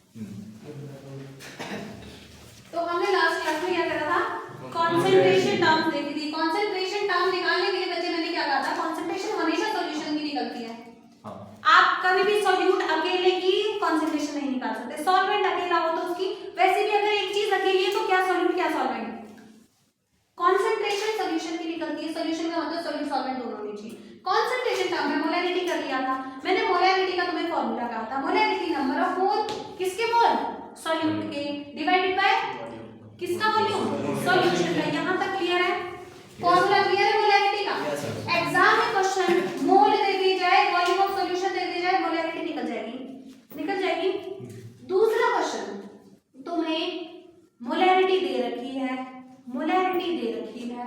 तो हमने last class में क्या करा था, कंसंट्रेशन टर्म देखी थी। कंसंट्रेशन टर्म निकालने के लिए बच्चे मैंने क्या कहा था, कंसंट्रेशन हमेशा सॉल्यूशन की निकलती है। आप कभी भी सॉल्यूट अकेले की कंसंट्रेशन नहीं निकाल सकते। सॉल्वेंट अकेला हो तो उसकी, वैसे भी अगर एक चीज अकेली है तो क्या सॉल्यूट क्या सॉल्वेंट, कंसंट्रेशन सॉल्यूशन की निकलती है। सॉल्यूशन का मतलब सॉल्यूट सॉल्वेंट दोनों होने चाहिए। कंसंट्रेशन टर्म में मोलैरिटी कर लिया था मैंने। मोलैरिटी का तुम्हें फॉर्मूला कहा था, मोलैरिटी नंबर ऑफ मोल, किसके मोल, सॉल्यूट के, डिवाइडेड बाय किसका वॉल्यूम, सॉल्यूशन का। यहां तक क्लियर है, फॉर्मूला क्लियर है मोलैरिटी का। एग्जाम में क्वेश्चन मोल दे दी जाए, वॉल्यूम ऑफ सॉल्यूशन दे दी जाए, मोलैरिटी निकल जाएगी, निकल जाएगी। दूसरा क्वेश्चन, तुम्हें मोलैरिटी दे रखी है, मोलैरिटी दे रखी है,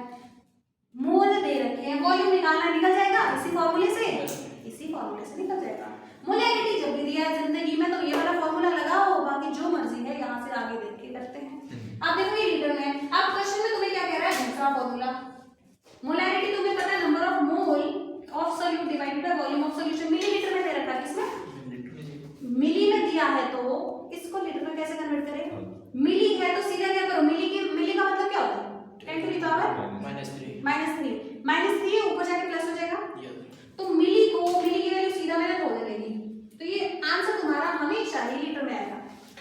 मोल दे रखे हैं, वॉल्यूम निकालना, निकल जाएगा इसी फॉर्मूले से, इसी फॉर्मूले से निकल जाएगा। मोलैरिटी जब भी दिया है जिंदगी में तो ये वाला फॉर्मूला लगाओ, बाकी जो मर्जी है यहाँ से आगे देख के करते हैं। आप देखो ये लीटर में, अब क्वेश्चन में तुम्हें क्या कह रहा है, दूसरा फॉर्मूला। मोलैरिटी तुम्हें पता है, number of mole of solute divided by volume of solution. Millilitre में दे रखा है, किसमें, मिली में दिया है, तो इसको लीटर में कैसे कन्वर्ट करें। मिली है तो सीधा क्या करो, मिली का मतलब क्या होता है, 10 टू द पावर -3 ऊपर जाके प्लस हो जाएगा। तो मिली की वैल्यू सीधा मैंने खोल देगी, तो ये आंसर तुम्हारा हमेशा ही लीटर में आएगा,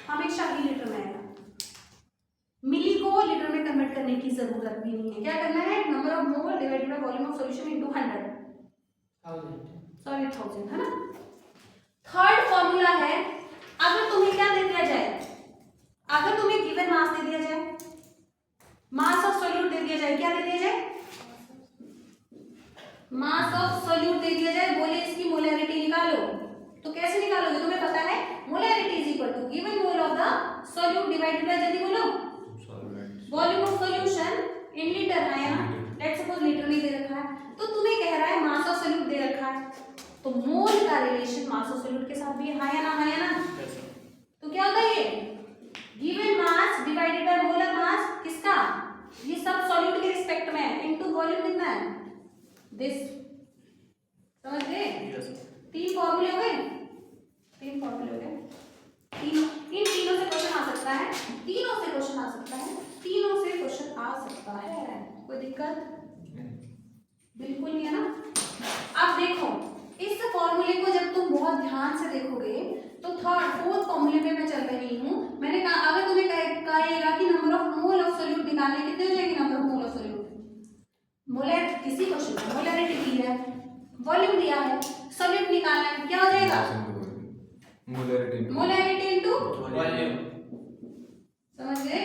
हमेशा ही लीटर में आएगा। मिली को लीटर में कन्वर्ट करने की जरूरत भी नहीं है। क्या करना है, number of mole divided by volume of solution into 1000 है ना। थर्ड फॉर्मूला है, अगर तुम्हें क्या दे दिया जाए, अगर तुम्हें गिवन मास दे दिया जाए, मास ऑफ सॉल्यूट दे दिया जाए, क्या दे दिया जाए, मास ऑफ सॉल्यूट दे दिया जाए, बोले इसकी मोलैरिटी निकालो, तो कैसे निकालोगे, तुम्हें पता है molarity is equal to given mole of the solute divided by, जल्दी बोलो, volume of solution in litre है ना। लेट्स सपोज लीटर में दे रखा है, तो तुम्हें कह रहा है मास ऑफ सॉल्यूट दे रखा है, तो मोल का रिलेशन मास ऑफ सॉल्यूट के साथ भी है या ना, है या ना। तो क्या होता है, ये given mass divided by molar mass, किसका, ये सब सॉल्यूट के रिस्पेक्ट में है, इनटू वॉल्यूम कितना है, दिस। समझ गए, तीन फॉर्मूले हो गए, तीन फॉर्मूले हो गए। इन तीनों से क्वेश्चन आ सकता है, तीनों से क्वेश्चन आ सकता है, तीनों से क्वेश्चन आ सकता है, कोई दिक्कत बिल्कुल नहीं है ना। अब देखो इस फॉर्मूले को जब तुम बहुत ध्यान से देखोगे तो थर्ड फोर्थ फॉर्मूले पे मैं चल रही हूँ। मैंने कहा अगर तुम्हें कहेगा कि number of mole of solute निकालने कितने हो जाएगी, number of mole of solute, molar किसी क्वेश्चन में मोलैरिटी दी है, वॉल्यूम दिया है, सॉल्यूट निकालना है, क्या हो जाएगा, मोलैरिटी इनटू वॉल्यूम। समझ गए।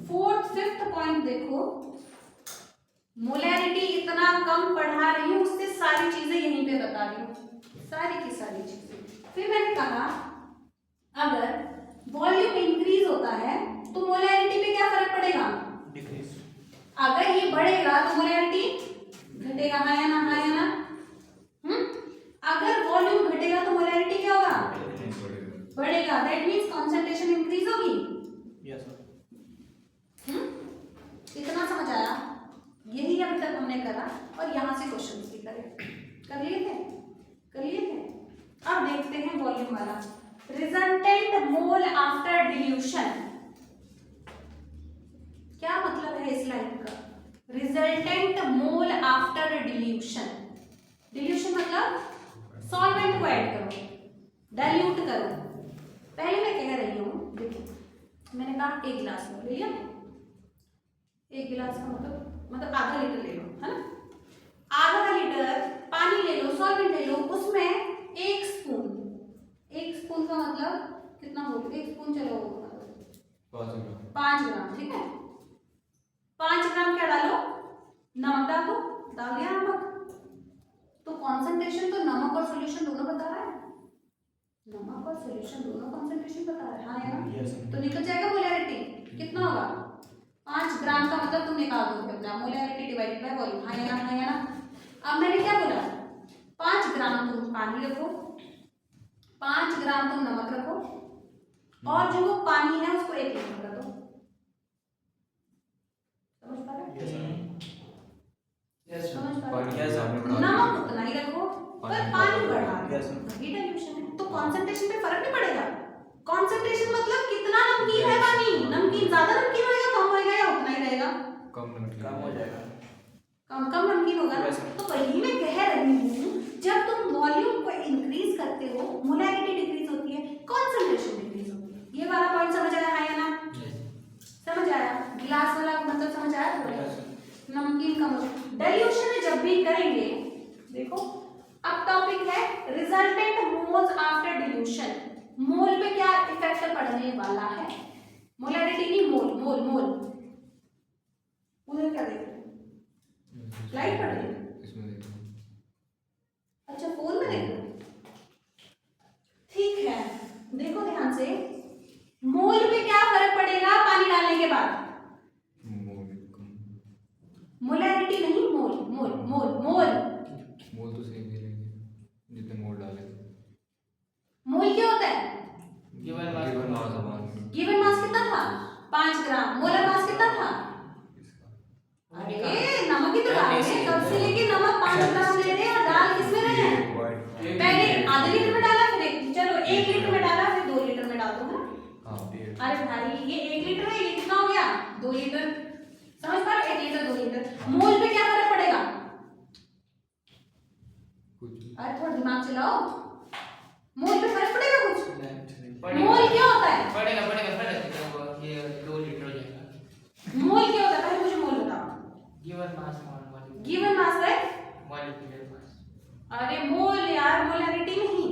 फोर्थ फिफ्थ पॉइंट देखो, मोलैरिटी इतना कम पढ़ा रही हूँ, उससे सारी चीजें यहीं पे बता रही हूँ, सारी की सारी चीजें। फिर मैंने कहा अगर वॉल्यूम इंक्रीज होता है तो मोलैरिटी पे क्या फर्क पड़ेगा, डिक्रीज। अगर ये बढ़ेगा तो मोलैरिटी घटेगा, है या ना, है या ना। अगर वॉल्यूम घटेगा तो मोलैरिटी क्या होगा, बढ़ेगा। दैट मींस कंसंट्रेशन इंक्रीज होगी। Yes sir. इतना समझ आया, यही अभी तक हमने करा और यहाँ से क्वेश्चन भी करे, कर लिए थे, कर लिए थे। अब देखते हैं वॉल्यूम वाला, रिजल्टेंट मोल आफ्टर डिल्यूशन। क्या मतलब है इस लाइन का, resultant mole after dilution. Dilution मतलब सॉल्वेंट को ऐड करो, डाइल्यूट करो। पहले मैं कह रही हूँ, देखो मैंने कहा एक गिलास लो, ले लिया, एक गिलास का मतलब आधा लीटर ले लो, है ना। आधा लीटर पानी ले लो, सॉल्वेंट ले लो, उसमें एक स्पून का मतलब कितना हो, एक स्पून चलो 5 ग्राम, ठीक है। 5 ग्राम क्या डालो, नमक डालो, डाल दिया नमक। तो कॉन्सेंट्रेशन तो नमक और सॉल्यूशन दोनों बता रहा है, नमक और सॉल्यूशन दोनों कॉन्सेंट्रेशन बता रहा है, हाँ या ना। तो निकल जाएगा मोलैरिटी, कितना होगा 5 ग्राम का मतलब तुम निकाल दोगे अपना मोलैरिटी डिवाइडेड बाय वॉल्यूम, हाँ या ना, हाँ या ना। अब मैंने क्या बोला, 5 ग्राम तुम पानी रखो, 5 ग्राम तुम नमक रखो, और जो वो पानी है उसको 1 लीटर कर दो। समझ पा रहे हो? समझ पा रहे हो? नमक उतना ही रखो पर पानी बढ़ा दो, ये डाइल्यूशन है। तो कंसंट्रेशन पे फर्क नहीं पड़ेगा, कंसंट्रेशन कम हो जाएगा, कम नमकीन होगा ना। तो वही मैं कह रही हूँ, जब तुम वॉल्यूम को इंक्रीज करते हो मोलैरिटी डिक्रीज होती है, कॉन्सेंट्रेशन डिक्रीज होती है। ये वाला पॉइंट समझ आया है या ना? समझ आया? गिलास वाला मतलब समझ आया? थोड़ा नमकीन कम हो। डाइल्यूशन जब भी करेंगे, देखो अब टॉपिक है रिजल्टेंट मोल्स आफ्टर डिल्यूशन। मोल पे क्या इफेक्ट पड़ने वाला है? मोलैरिटी नहीं, मोल मोल मोल। उधर क्या देख रहे हो? लाइट पड़ रही है इसमें देखो। अच्छा फोन में देख रहे हो? ठीक है, देखो ध्यान से, मोल पे क्या फर्क पड़ेगा पानी डालने के बाद? मोलैरिटी नहीं, मोल मोल मोल मोल। मोल तो सेम ही रहेंगे जितने मोल डाले। मोल क्या होता है? गिवन मास। गिवन मास कितना था? 5 ग्राम। मोलर मास कितना था? अरे नमक ही तो डाल रहे हैं, कब से लेके नमक 5 ग्राम ले रहे हैं और दाल किसमें रहे हैं? पहले आधे लीटर में डाला, फिर चलो 1 लीटर में डाला, फिर 2 लीटर में डाल दो ना। अरे भाई ये 1 लीटर है, ये कितना हो गया? 2 लीटर। समझ पा रहे? 1 लीटर 2 लीटर। मोल पे क्या फर्क पड़ेगा? अरे थोड़ा दिमाग चलाओ, मोल पे फर्क पड़ेगा कुछ? मोल क्या होता है? पड़ेगा फर्क, ये 2 लीटर हो जाएगा। मोल क्या होता है? पहले मुझे मोल बताओ। Given mass molecular. Given mass है मॉलिक्यूलर मास। अरे मोल यार, मोलैरिटी नहीं।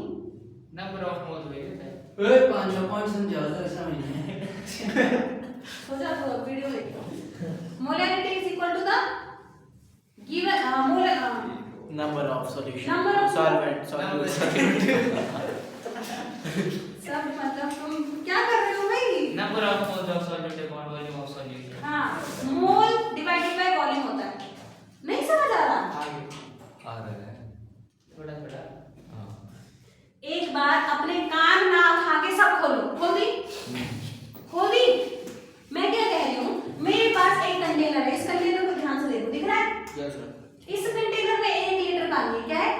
नंबर ऑफ मोल्स हो जाता है। ओए 5 पॉइंट समझाओ तो ऐसा नहीं है। सोचा तो वीडियो देखो। Molarity is equal to the given mole number of solution, Number of solvent सब मतलब तुम क्या कर रहे हो भाई? Number of moles of solute upon volume of solution. हाँ, मोल डिवाइडेड बाय वॉल्यूम होता है। नहीं समझ आ रहा? आगे आ रहा है थोड़ा हाँ। एक बार अपने कान ना खा के सब खोलो। खोल दी? खोल दी? मैं क्या कह रही हूँ, मेरे पास एक कंटेनर है, इस कंटेनर को ध्यान से देखो, दिख रहा है? Yes sir. इस कंटेनर में 1 लीटर पानी है। क्या है?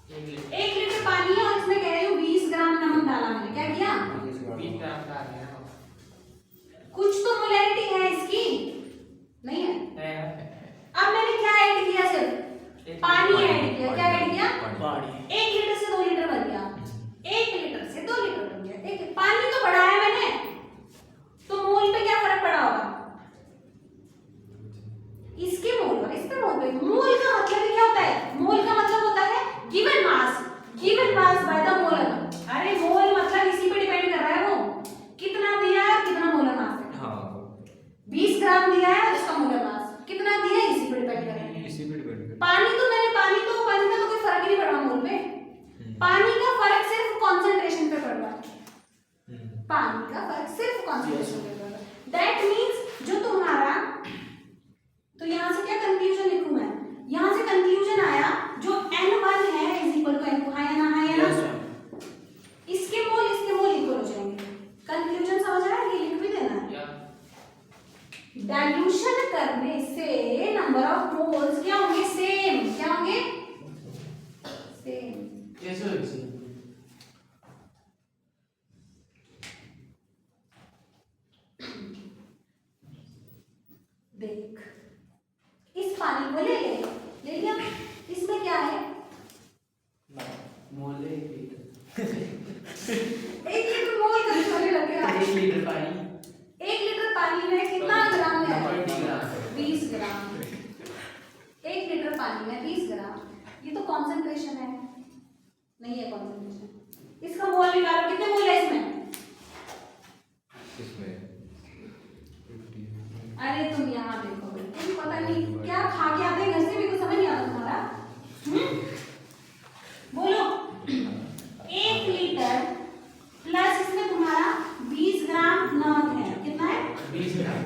1 लीटर पानी है और इसमें कह रही हूँ 20 ग्राम नमक डाला मैंने। क्या किया? 20 ग्राम का आ गया। कुछ तो मोलैरिटी है इसकी, नहीं है? अब मैंने क्या ऐड किया? सिर्फ पानी ऐड किया। क्या ऐड किया? पानी। 1 लीटर से 2 लीटर बन गया, 1 लीटर से 2 लीटर बन गया। एक पानी तो बढ़ाया मैंने, तो मोल पे क्या फर्क पड़ा होगा? इसके मोल और इसके मोल पे। मोल का मतलब क्या होता है? मोल का मतलब होता है given mass by the molar. अरे मोल मतलब इसी पे डिपेंड कर रहा है, वो कितना दिया है, कितना मोलर मास है। हाँ 20 ग्राम दिया है, उसका मोलर मास कितना दिया है, इसी पे डिपेंड कर रहा है। इसी पे डिपेंड करता पानी का तो कोई फर्क ही नहीं पड़ रहा मोल पे। पानी का फर्क सिर्फ कंसंट्रेशन पे पड़ रहा है। पानी का फर्क सिर्फ कंसंट्रेशन पे पड़ रहा है। दैट मींस जो तुम्हारा, तो यहाँ से क्या कंक्लूजन लिखूं मैं? यहाँ से कंक्लूजन आया जो N1 है इज इक्वल टू N2। है ना? है ना? इसके मोल इक्वल हो जाएंगे। कंक्लूजन समझ आया? ये लिख भी देना है। डाइल्यूशन करने से नंबर ऑफ मोल्स क्या होंगे? सेम। क्या होंगे? सेम। कैसे हो इसे? देख, इस पानी को ले लिया। इसमें क्या है? मोल 1 लीटर। 1 लीटर मोल का छोटे लगेगा। 1 लीटर पानी। 1 लीटर पानी में कितना ग्राम है? 20 ग्राम। 1 लीटर पानी में 20 ग्राम। ये तो कॉन्सेंट्रेशन है, नहीं है कॉन्सेंट्रेशन। इसका मोल निकालो, कितने मोल है इसमें? अरे तुम यहाँ देखो, तुम पता नहीं क्या खा के आते हैं घर से, मेरे को समझ नहीं आता तुम्हारा। बोलो 1 लीटर प्लस इसमें तुम्हारा 20 ग्राम नमक है। कितना है? 20 ग्राम।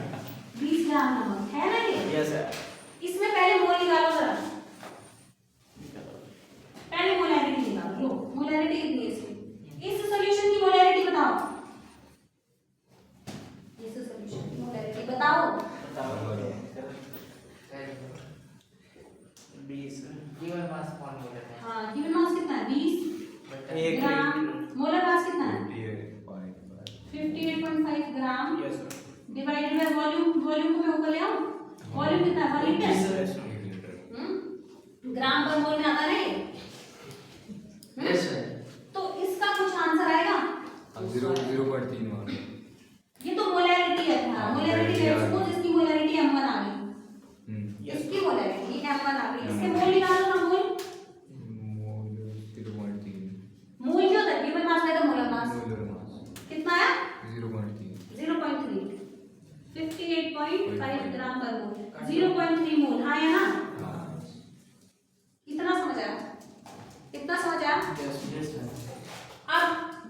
20 ग्राम नमक है ना ये? Yes sir. इसमें पहले मोल निकालो जरा, पहले मोलैरिटी निकालो। लो मोलैरिटी कितनी है इसकी? इस सॉल्यूशन की मोलैरिटी बताओ। इस सॉल्यूशन की मोलैरिटी बताओ। 20 गिवन मास कौन बोलते हैं? हाँ, गिवन मास कितना है? 20 ग्राम। मोलर मास कितना है? 58.5 gram. Yes sir. Divided by volume. Volume को मैं ऊपर ले आऊं? वॉल्यूम कितना है 1 लीटर ग्राम पर मोल में आता नहीं यस सर तो इसका कुछ आंसर आएगा 0.3 ये तो मोलैरिटी है था मोलैरिटी है उसको जिसकी मोलैरिटी m1 आ गई इसकी मोलैरिटी m1 आ गई इसके मोल निकालो ना मोल मोल जो था गिवन मास है तो मोलर मास कितना है 0.3 58.5 ग्राम पर मोल 0.3 मोल हाँ या ना इतना समझ आया इतना समझ आया अब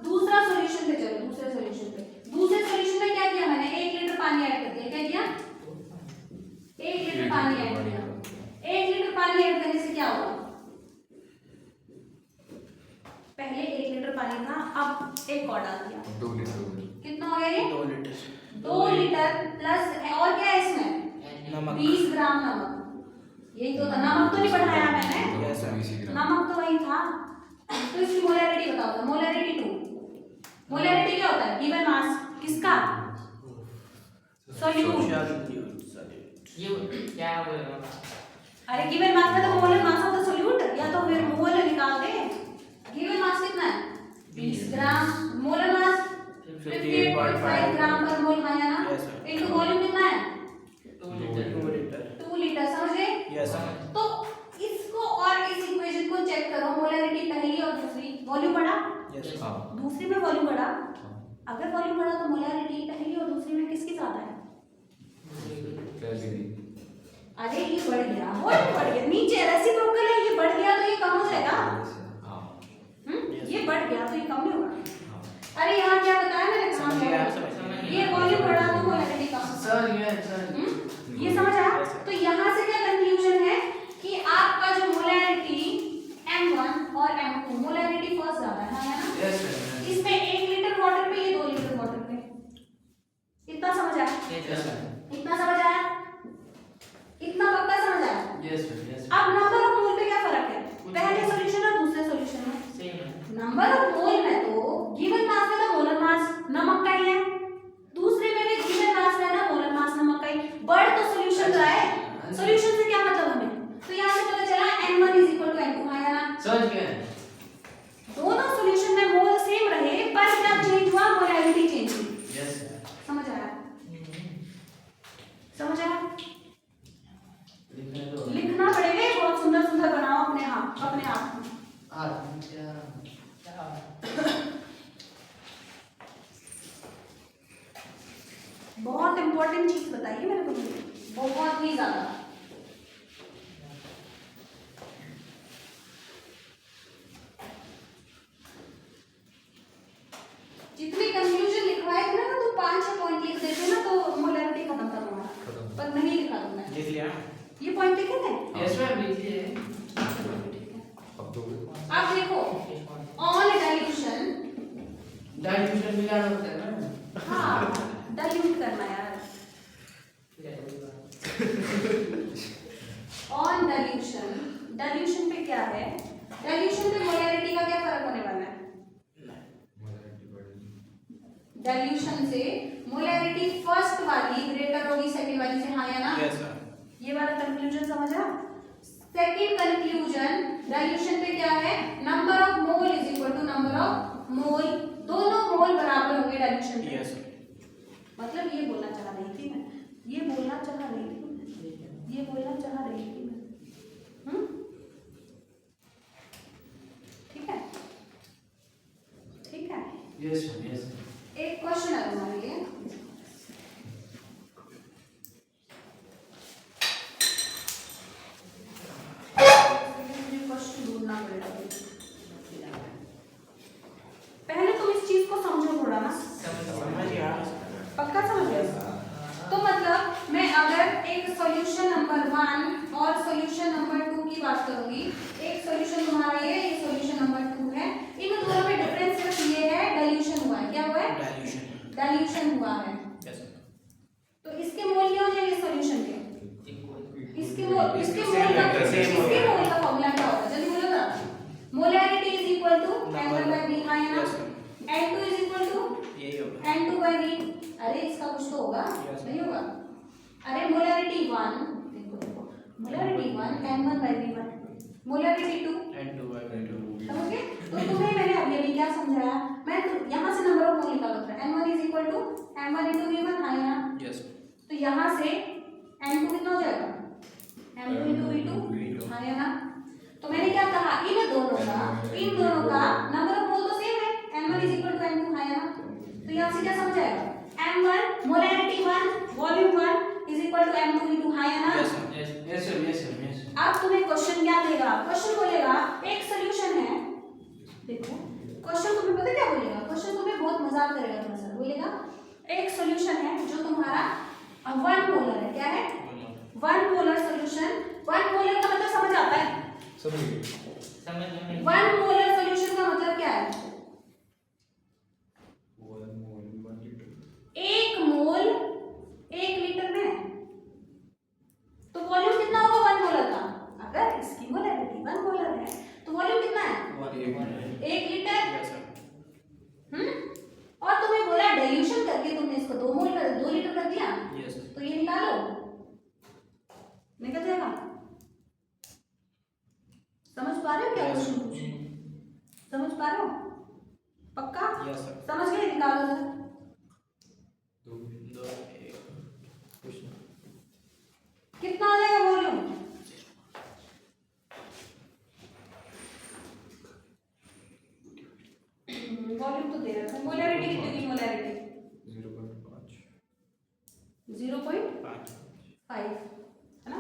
दूसरा सॉल्यूशन पे चलो दूसरे सॉल्यूशन में क्या किया मैंने 1 लीटर पानी ऐड कर दिया क्या किया 1 लीटर पानी ऐड किया 1 लीटर पानी ऐड करने से क्या होगा पहले 1 लीटर पानी था अब एक और डाल दिया 2 लीटर कितना हो गया ये 2 लीटर 2 लीटर प्लस और क्या है इसमें नमक 20 ग्राम नमक यही तो था नमक तो नहीं बढ़ाया मैंने यस नमक तो वही था तो इसकी मोलैरिटी बताओ तो मोलैरिटी 2 मोलैरिटी क्या होता है गिवन मास किसका सॉल्यूट ये क्या बोलेगा अरे गिवन मास में तो molar mass of the solute या तो फिर मोल निकाल दे गिवन मास कितना है 20 ग्राम मोलर मास 58.5 ग्राम पर मोल है ना Yes, sir. इनटू वॉल्यूम कितना है 2 लीटर 2 लीटर समझे यस तो इसको और इस इक्वेशन को चेक करो मोलैरिटी पहली और दूसरी वॉल्यूम बढ़ा यस दूसरी में वॉल्यूम बढ़ा अगर वॉल्यूम बढ़ा तो मोलैरिटी पहली और दूसरी में किसकी ज्यादा है अरे ये बढ़ गया वॉल्यूम बढ़ गया नीचे रेसिप्रोकल है ये बढ़ गया तो ये कम हो जाएगा ये बढ़ गया तो ये कम नहीं होगा अरे यहाँ क्या बताया मैंने कहाँ समझ गया गया, ये वॉल्यूम बढ़ा तो मोलैरिटी कम सर ये समझ आया तो यहाँ से क्या कंक्लूजन है कि आपका जो मोलैरिटी m1 और m2 मोलैरिटी फर्स्ट ज्यादा है ना यस इसमें 1 लीटर वाटर पे ये 2 लीटर वाटर पे इतना समझ आया इतना समझ आया इतना पक्का समझ आया यस अब नंबर ऑफ मोल पे क्या फर्क है पहले सॉल्यूशन और दूसरे सॉल्यूशन में नंबर ऑफ मोल में तो गिवन मास में तो मोलर मास नमक का ही है दूसरे में भी गिवन मास में ना मोलर मास नमक का ही बढ़ तो सॉल्यूशन का है सॉल्यूशन से क्या मतलब हमें तो यहाँ से पता चला n1 n2 हाँ या ना समझ गए दोनों सॉल्यूशन में मोल सेम रहे पर क्या चेंज हुआ मोलैरिटी चेंज हुई यस समझ आया समझ आया लिखना पड़ेगा बहुत सुंदर सुंदर बनाओ अपने आप बहुत इंपॉर्टेंट चीज बताइए मेरे को बहुत ही ज्यादा जितने कंक्लूजन लिखवाए थे ना तो 5-6 पॉइंट लिख देते ना तो मोलैरिटी खत्म था तुम्हारा पर नहीं लिखा तुमने लिख लिया ये पॉइंट लिखे थे यस मैम लीजिए अब देखो ऑन डाइल्यूशन डाइल्यूशन मिलाना होता है ना हाँ डाइल्यूट करना यार ऑन डाइल्यूशन पे क्या है डाइल्यूशन पे मोलैरिटी का क्या फर्क होने वाला है डाइल्यूशन से मोलैरिटी फर्स्ट वाली ग्रेटर होगी सेकंड वाली से हाँ या ना यस सर ये वाला कंक्लूजन समझा सेकंड कंक्लूजन डाइल्यूशन पे क्या है number of mole is equal to number of mole दोनों मोल बराबर होंगे डाइल्यूशन पे यस मतलब ये बोलना चाह रही थी मैं ये बोलना चाह रही थी मैं ठीक है यस एक क्वेश्चन है तुम्हारे लिए मुझे क्वेश्चन ढूंढना पड़ेगा पहले तुम इस चीज को समझो थोड़ा ना समझ गया पक्का समझ गए तो मतलब मैं अगर एक सॉल्यूशन नंबर 1 और सॉल्यूशन नंबर 2 की बात करूंगी एक सॉल्यूशन तुम्हारा ये सॉल्यूशन नंबर 2 है इन दोनों में डिफरेंस सिर्फ ये है डाइल्यूशन हुआ है क्या हुआ है डाइल्यूशन हुआ है तो इसके मोल क्या हो जाएंगे सॉल्यूशन के इसके मोल का फॉर्मूला क्या होगा जल्दी बोलो ना molarity is equal to n1/v हाँ या ना n2 इज इक्वल टू यही होगा n2/v अरे इसका कुछ तो होगा नहीं होगा अरे मोलैरिटी 1, देखो देखो, molarity 1 n1 by v1, molarity 2 n2 by n2 समझे? तो तुम्हें मैंने अभी क्या समझाया, मैं तो यहाँ से नंबर ऑफ मोल निकालो था, n1 is equal to m1 into v1, हाँ या ना? यस तो यहाँ से n2 कितना हो जाएगा, m2 into v2, हाँ या ना? तो मैंने क्या कहा, इन दोनों का नंबर ऑफ मोल तो सेम है, n1 is equal to n2, हाँ या ना? तो यहाँ से क्या समझ आएगा, m1 molarity 1 volume 1 is equal to m2 into, हाँ या ना? Yes yes yes sir yes sir yes अब तुम्हें क्वेश्चन क्या देगा, क्वेश्चन बोलेगा एक सोल्यूशन है, देखो क्वेश्चन तुम्हें पता क्या बोलेगा, क्वेश्चन तुम्हें बहुत मजाक करेगा थोड़ा सा, बोलेगा एक सोल्यूशन है जो तुम्हारा वन मोलर है, क्या है, one molar solution, one molar का मतलब समझ आता है, समझ गए समझ में वन मोलर सोल्यूशन का मतलब क्या है, 1 मोल 1 लीटर, एक मोल 1 लीटर में है। तो वॉल्यूम कितना होगा वन मोलर का, अगर इसकी मोलैरिटी वन मोलर है तो वॉल्यूम कितना है, 1 लीटर। यस सर और तुम्हें बोला डाइल्यूशन करके तुमने इसको 2 मोल कर 2 लीटर कर दिया, यस तो ये निकालो, निकल जाएगा। समझ पा रहे हो क्या क्वेश्चन पूछे, समझ पा रहे हो पक्का, यस सर समझ गए, निकालो जरा। 2 1 कुछ कितना आ जाएगा वॉल्यूम, वॉल्यूम तो दे रखा है, मोलैरिटी कितनी थी, मोलैरिटी 0.5 है ना?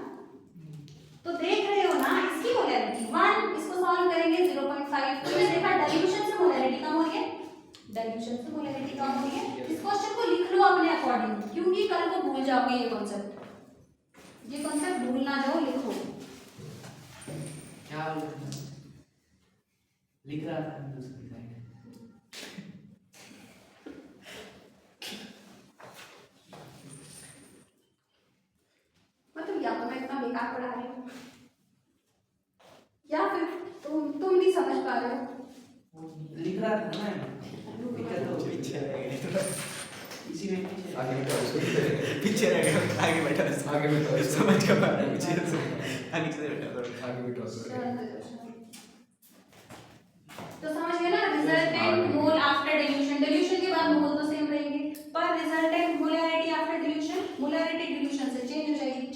तो देख रहे हो ना, इसकी मोलैरिटी 1, इसको सॉल्व करेंगे 0.5, तो ये देखा डाइल्यूशन से मोलैरिटी कम हो रही है, डाइल्यूशन से मोलैरिटी कम हो रही है। इस क्वेश्चन को लिख लो अपने अकॉर्डिंग, क्योंकि कल को भूल जाओगे ये कॉन्सेप्ट भूल ना जाओ, लिखो। क्या लिख रहा था दूसरी साइड मतलब या तो मैं इतना बेकार पढ़ा रही हूँ, या फिर तुम नहीं समझ पा रहे हो। लिख रहा था ना दिक्कत तो पीछे रह गए इसी में आगे बैठा उसको पीछे रह गए आगे बैठा आगे बैठा समझ का पा रहा पीछे से आगे से बैठा आगे बैठा तो समझ गए ना, resultant mole after dilution, dilution के बाद मोल तो सेम रहेंगे, पर resultant molarity after dilution, molarity dilution से चेंज हो जाएगी,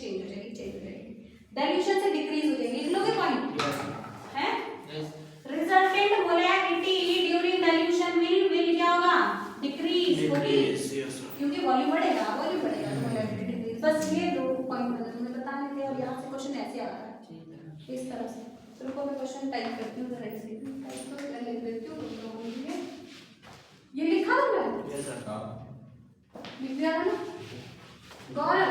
डाइल्यूशन से डिक्रीज हो जाएगी। लिख लोगे पॉइंट है, resultant molarity during dilution will क्या होगा, डिक्रीज होगी, क्योंकि वॉल्यूम बढ़ेगा तो मोलैरिटी डिक्रीज। बस ये 2 पॉइंट तुम्हें बताने थे, और यहाँ से क्वेश्चन ऐसे आ रहा है इस तरह से। रुको मैं क्वेश्चन टाइप करती हूँ जरा, इसे टाइप तो कर लिख देती हूँ, ये लिखा तुमने, यस सर हां लिख दिया ना गौरव,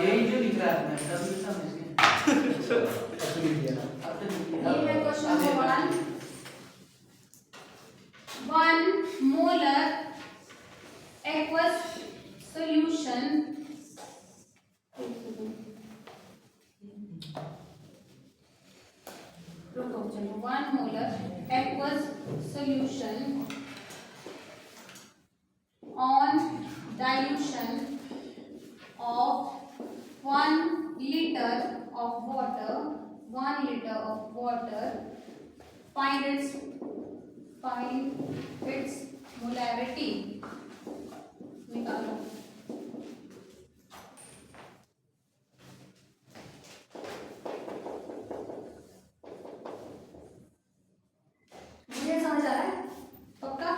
यही जो लिख रहा था मैं तभी समझ गया अब लिख दिया ना अब तो ये है question number 1 molar aqueous solution रुको चलो, 1 molar aqueous solution on dilution of 1 liter of water, 1 liter of water, find its molarity, निकालो। मुझे समझ आ रहा है पक्का,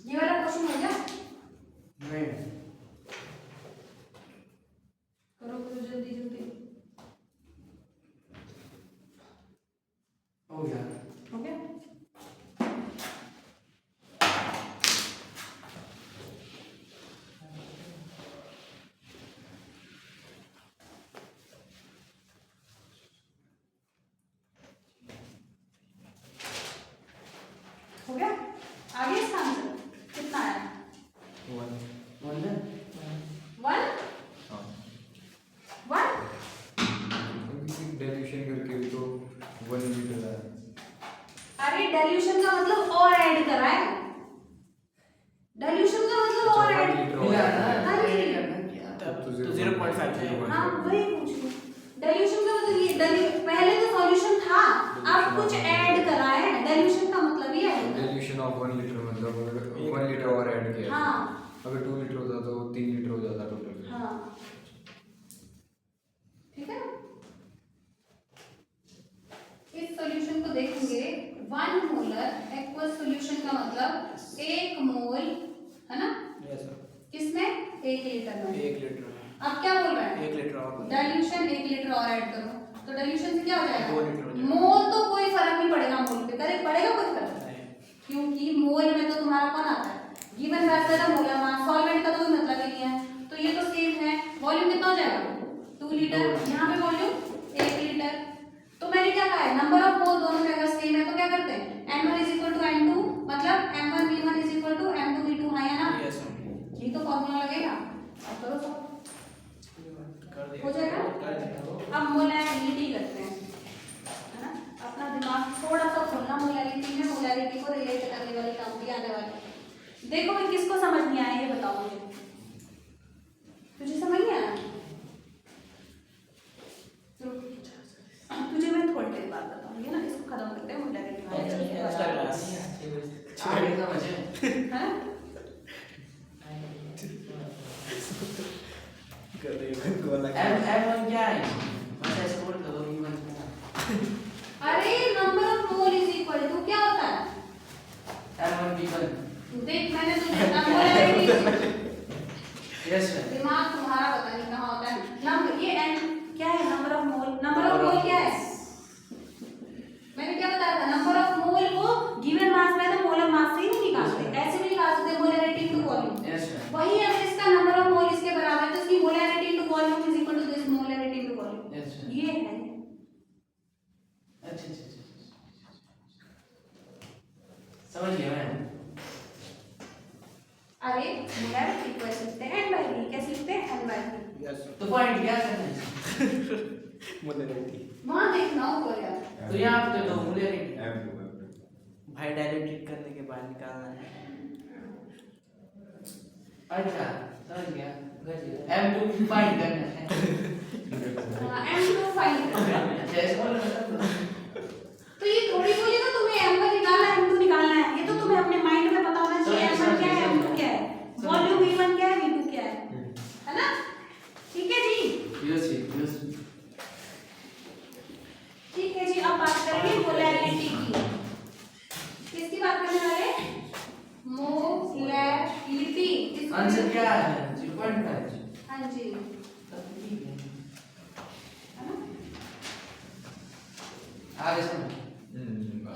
ये वाला क्वेश्चन हो गया। नहीं डाइल्यूशन का मतलब और ऐड करा है, डाइल्यूशन का मतलब और ऐड। मिला ना हाँ जी। ऐड करना क्या तब तो तो 0.5 हाँ वही पूछ रही हूँ, डाइल्यूशन का मतलब ये पहले तो सॉल्यूशन था, अब कुछ ऐड करा है, डाइल्यूशन का मतलब ये है। डाइल्यूशन ऑफ 1 लीटर मतलब अगर 1 लीटर और ऐड किया हाँ अगर 2 लीटर होता तो 3 लीटर हो जाता टोटल। हाँ ठीक है। इस सॉल्यूशन को देखेंगे, 1 मोलर एक्वस सॉल्यूशन का मतलब 1 मोल है ना, यस सर किसमें 1 लीटर में। 1 लीटर अब क्या बोल रहा है, 1 लीटर और डाइल्यूशन 1 लीटर और ऐड करो, तो डाइल्यूशन से क्या हो जाएगा, 2 लीटर हो जाएगा। मोल तो कोई फर्क नहीं पड़ेगा, मोल पे करे पड़ेगा कोई फर्क, क्योंकि मोल में तो तुम्हारा कौन आता है, गिवन वैसे ना मोलर मास, सॉल्वेंट का तो कोई मतलब ही नहीं है, तो ये तो सेम है। वॉल्यूम कितना हो जाएगा 2 लीटर, यहाँ पे वॉल्यूम 1 लीटर। तो मैंने क्या कहा है, नंबर ऑफ मोल दोनों में अगर सेम है तो क्या करते हैं, n1 n2 मतलब m1 v1 m2 v2 हाँ या ना, यस सर ये तो फॉर्मूला लगेगा। अब करो सब कर दिया हो जाएगा। कर दिया। अब मोलैरिटी करते हैं, है ना, अपना दिमाग थोड़ा सा खोलना, मोलैरिटी में मोलैरिटी को रिलेट करने वाली काम भी आने वाली। देखो मैं किसको समझ नहीं आया ये बताओ मुझे, तुझे समझ नहीं आया, तुझे मैं थोड़ी देर बाद बताऊंगी ना, इसको खत्म करते हैं मोलैरिटी एक्स्ट्रा क्लास आगे का मजे है ना। कर रही है को लगा M1 क्या है, बस ऐसे बोल दो V1 क्या अरे number of mole is equal to क्या होता है, M1 V1 देख मैंने तुझे मोलैरिटी, यस सर दिमाग तुम्हारा पता नहीं कहाँ होता है, नंबर ये एन क्या है, number of mole, number of mole क्या है, मैंने क्या बताया था, नंबर ऑफ मोल को गिवन मास में तो मोलर मास से ही नहीं निकालते, ऐसे भी निकाल सकते हैं molarity into volume. Yes sir वही अगर इसका नंबर ऑफ मोल इसके बराबर है तो इसकी molarity into volume is equal to this molarity into volume, yes sir ये है। अच्छा समझ गया मैं। अरे मोलैरिटी को ऐसे लिखते हैं n/v, कैसे लिखते हैं n/v, यस तो पॉइंट क्या करना है, मोलैरिटी वहां देखना ऊपर यार, तो यहाँ पे तो मोलैरिटी m2 भाई डायरेक्ट करने के बाद निकालना है। अच्छा समझ गया, M2 फाइंड करना है। m2 फाइंड करना है। जैसे बोल तो ये थोड़ी बोली ना तुम्हें m1 निकालना है m2 निकालना है, ये तो तुम्हें अपने माइंड में पता होना चाहिए m1 क्या है m2 क्या है, वॉल्यूम v1 क्या है v2 क्या है ना, ठीक है जी। यस ठीक है जी, अब बात करेंगे मोलैरिटी की, किसकी बात करने वाले, मोलैरिटी। आंसर क्या है 0.5। हाँ जी है ना, आगे समझ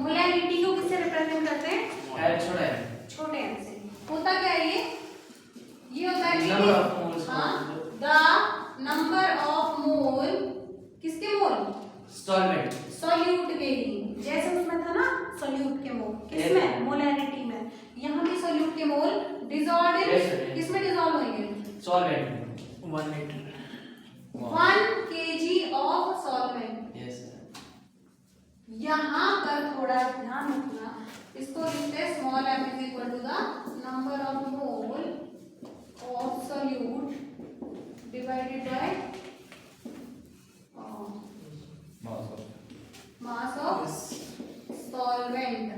मोलैरिटी को किससे रिप्रेजेंट करते हैं, ऐड छोड़ा है छोटे m से। होता क्या है ये होता है Number of moles the number of मोल, किसके मोल, सॉल्वेंट सॉल्यूट के ही, जैसे उसमें था ना सॉल्यूट के मोल, किसमें, मोलैरिटी में, यहाँ भी सॉल्यूट के मोल डिसॉल्व Yes, sir. किसमें डिसॉल्व होंगे, solvent 1 litre 1 kg of solvent. Yes sir यहाँ पर थोड़ा ध्यान रखना, इसको लिखते हैं small m is equal to the number of mole of solute divided by mass of solvent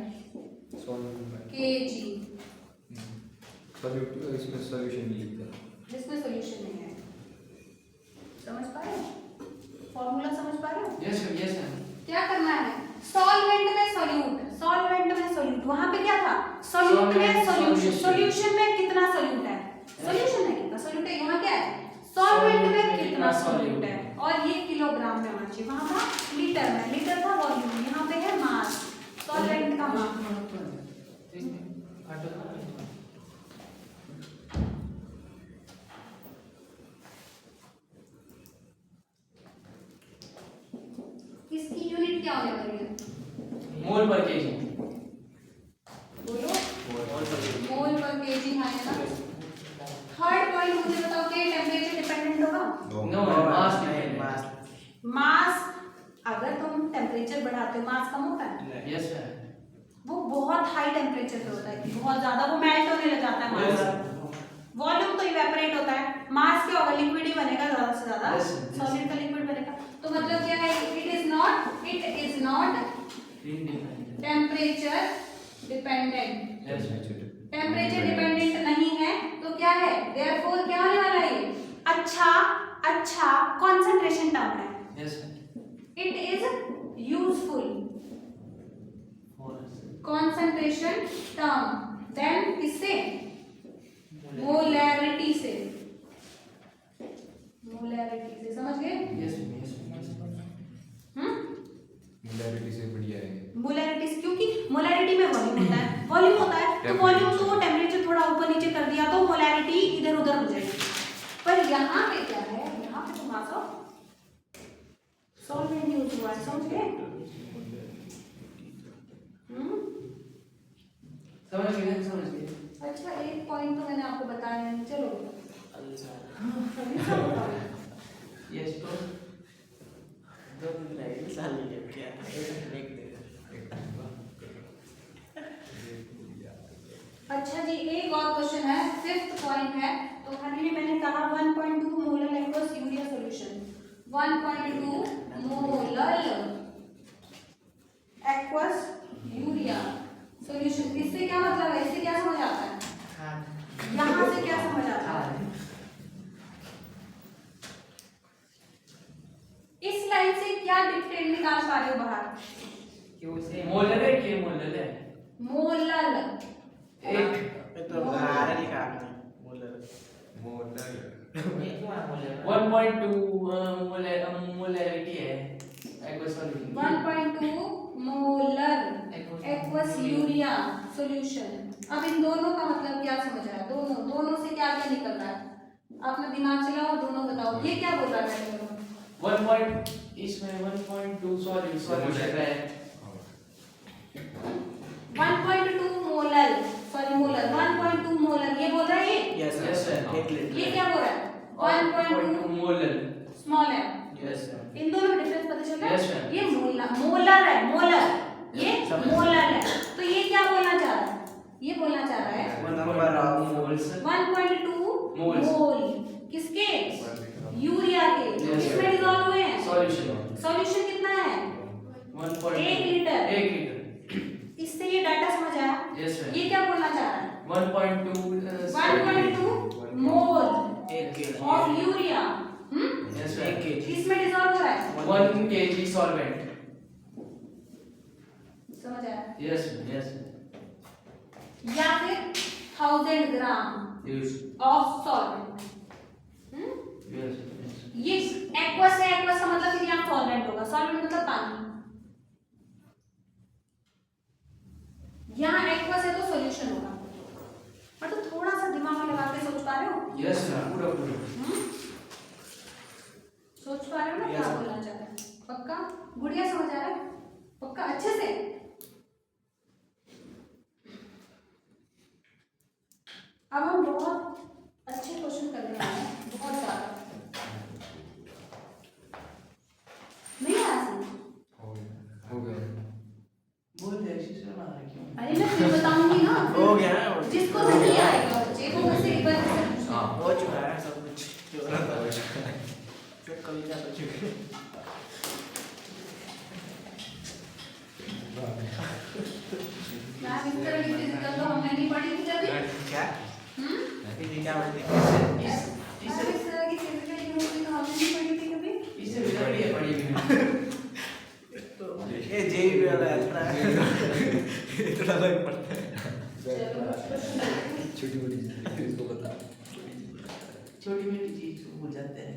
kg, solute इसमें सॉल्यूशन नहीं लिखता, जिसमें सॉल्यूशन नहीं है। समझ पा रहे हो, फॉर्मूला समझ पा रहे हो, यस सर क्या करना है, सॉल्वेंट में सॉल्यूट, सॉल्वेंट में सॉल्यूट, वहां पे क्या था, सॉल्यूट में सॉल्यूशन, सॉल्यूशन में कितना सॉल्यूट है, सॉल्यूशन में कितना सॉल्यूट है, यहाँ क्या है, सॉल्वेंट में कितना सॉल्यूट है, और ये किलोग्राम में होना चाहिए, वहां था लीटर में, लीटर था वॉल्यूम, यहाँ पे है मास, सॉल्वेंट का मास। इसकी यूनिट क्या होने वाली है, मोल पर केजी बोलो, मोल पर केजी है ना। थर्ड पॉइंट मुझे बताओ कि टेम्परेचर डिपेंडेंट होगा, नो मास नहीं मास, अगर तुम टेम्परेचर बढ़ाते हो मास कम होता है, यस सर वो बहुत हाई टेम्परेचर पे होता है, बहुत ज्यादा, वो मेल्ट होने लग जाता है मास। वॉल्यूम तो इवेपोरेट होता है, मास क्या होगा, लिक्विड ही बनेगा ज्यादा से ज्यादा, सॉलिड का लिक्विड बनेगा। तो मतलब क्या है, it is not temperature dependent, temperature dependent नहीं है, तो क्या है, देयरफॉर क्या होने वाला है, अच्छा कंसंट्रेशन टर्म है। It is useful concentration term then किससे, मोलैरिटी से, समझ गए? मोलैरिटी से बढ़िया है। मोलैरिटी से, क्योंकि मोलैरिटी में वॉल्यूम होता है, तो वॉल्यूम तो टेम्परेचर थोड़ा ऊपर नीचे कर दिया तो मोलैरिटी इधर उधर हो जाएगी। पर यहाँ पे क्या है, यहाँ पे थोड़ा सा सॉल्वेंट यूज हुआ है, समझ गए? समझ गए। अच्छा, एक पॉइंट तो मैंने आपको बताया नहीं, चलो अभी सब बताओ। यस तो दो दिन लगेगा साल के क्या एक दे। अच्छा जी, एक और क्वेश्चन है, फिफ्थ पॉइंट है। तो खाली मैंने कहा 1.2 molar aqueous urea solution, 1.2 molar aqueous urea solution, इससे क्या मतलब है, इससे क्या समझ आता है, यहाँ से क्या समझ आता है? इस लाइन से क्या डिफरेंट निकाल पा रहे हो बाहर? मोलर है कि मोलर है? मोलर एक तो बाहर लिखा आपने मोलर 1.2 मोलैरिटी है aqueous solution 1.2 molar aqueous urea solution. अब इन दोनों का मतलब क्या समझ रहा है, दोनों से क्या क्या निकल रहा है, अपना दिमाग चलाओ, दोनों बताओ, ये क्या बोल रहा है दोनों? 1.2 सॉल्यूशन है 1.2 मोलर, सॉरी मोलर, 1.2 मोलर ये बोल रहा है, यस Yes, sir. एक लीटर ये क्या बोल रहा है, 1.2 मोलर स्मॉल है। यस सर इन दोनों में डिफरेंस पता चल रहा है? Yes, sir. ये मोलर है, ये मोलर है, तो ये क्या बोलना चाह रहा है, ये बोलना चाह रहा है नंबर ऑफ मोल्स 1.2 Moles. मोल किसके, यूरिया के, Yes, sir. इसमें डिसॉल्व हुए हैं। सॉल्यूशन सॉल्यूशन कितना है, 1.2 एक लीटर। 1 लीटर इससे ये डाटा समझ आया? यस सर ये क्या बोलना चाह रहा है, 1.2 मोल एक ऑफ यूरिया, यस सर एक केजी इसमें डिसॉल्व हो रहा है, 1 kg सॉल्वेंट समझ आया? यस यस या फिर 1000 ग्राम यस ऑफ सॉल्वेंट। यस ये एक्वस है, एक्वस का मतलब फिर यहाँ सॉल्वेंट होगा, सॉल्वेंट मतलब पानी, यहाँ एक्वस है तो सॉल्यूशन होगा। मतलब थोड़ा सा दिमाग में लगा के सोच पा रहे हो, यस सर पूरा सोच पा रहे हो ना क्या Yes, बोलना चाह रहा है, पक्का गुड़िया समझ आ रहा है, पक्का अच्छे से? अब हम बहुत अच्छे क्वेश्चन करने वाले हैं, बहुत ज्यादा नहीं आ रहा। हो गया। बहुत ऐसी सुना है क्यों अरे मैं फिर बताऊंगी ना, हो गया ना वो। जिसको नहीं आएगा बच्चे को बस एक बार ऐसे पूछना। हाँ। हो चुका है सब कुछ जो रहता है फिर कभी ना कुछ मैम इस तरह की फिजिकल तो हमने नहीं पढ़ी थी कभी। क्या हम्म, फिर क्या बोलते हैं मैम इस तरह की फिजिकल यूनिवर्सिटी तो हमने नहीं पढ़ी थी कभी। इससे भी बढ़िया पड़ी हुई ये जेई वाला है थोड़ा थोड़ा अलग पड़ता है चलो छोटी मोटी चीज़ इसको बता। छोटी मोटी चीज को भूल जाते हैं